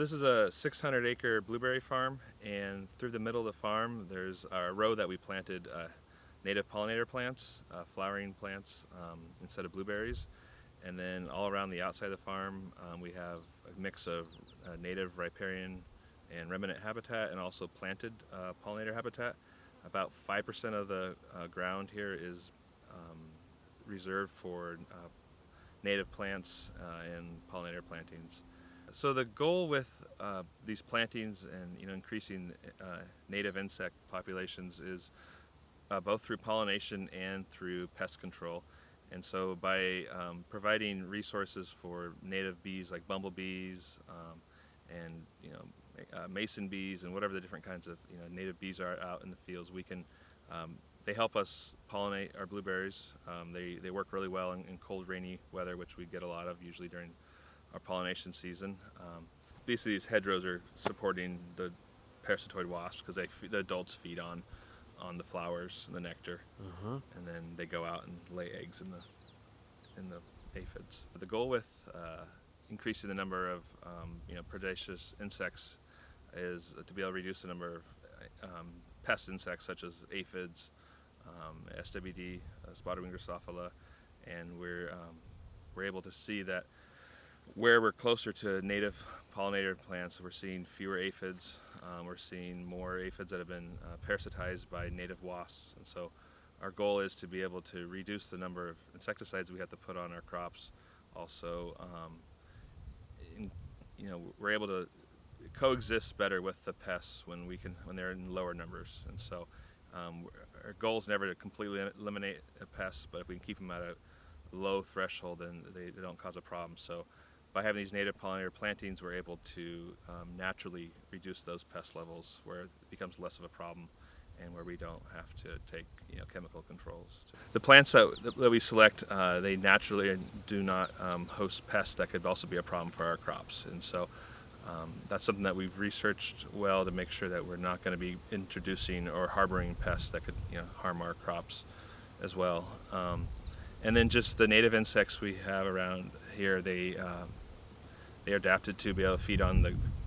this is a 600-acre blueberry farm, and through the middle of the farm there's a row that we planted native pollinator plants, flowering plants instead of blueberries. And then all around the outside of the farm we have a mix of native riparian and remnant habitat and also planted pollinator habitat. About 5% of the ground here is reserved for native plants and pollinator plantings. So the goal with these plantings and increasing native insect populations is both through pollination and through pest control. And so by providing resources for native bees like bumblebees and mason bees and whatever the different kinds of native bees are out in the fields, we can they help us pollinate our blueberries. They work really well in cold, rainy weather, which we get a lot of usually during our pollination season. Basically, these hedgerows are supporting the parasitoid wasps because the adults feed on the flowers and the nectar, and then they go out and lay eggs in the aphids. The goal with increasing the number of predaceous insects is to be able to reduce the number of pest insects such as aphids, SWD, spotted wing Drosophila, and we're able to see that where we're closer to native pollinator plants, we're seeing fewer aphids. We're seeing more aphids that have been parasitized by native wasps. And so our goal is to be able to reduce the number of insecticides we have to put on our crops. Also, we're able to coexist better with the pests when they're in lower numbers. And so our goal is never to completely eliminate a pest, but if we can keep them at a low threshold, then they don't cause a problem. So by having these native pollinator plantings, we're able to naturally reduce those pest levels where it becomes less of a problem and where we don't have to take chemical controls. The plants that we select, they naturally do not host pests that could also be a problem for our crops. And so that's something that we've researched well to make sure that we're not going to be introducing or harboring pests that could harm our crops as well. And then just the native insects we have around here, they're adapted to be able to feed on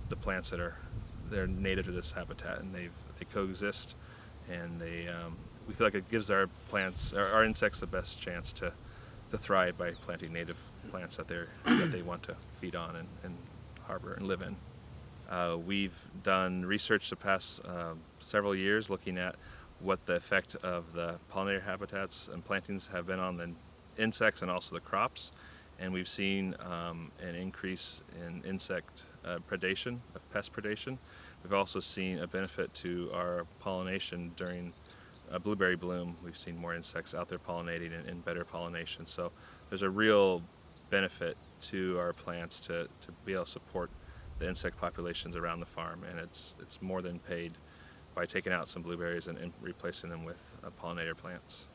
the plants they're native to this habitat, and they coexist, and we feel like it gives our plants, our insects, the best chance to thrive by planting native plants that they want to feed on and harbor and live in. We've done research the past several years looking at what the effect of the pollinator habitats and plantings have been on the insects and also the crops. And we've seen an increase in insect predation, pest predation. We've also seen a benefit to our pollination during blueberry bloom. We've seen more insects out there pollinating and better pollination. So there's a real benefit to our plants to be able to support the insect populations around the farm, and it's more than paid by taking out some blueberries and replacing them with pollinator plants.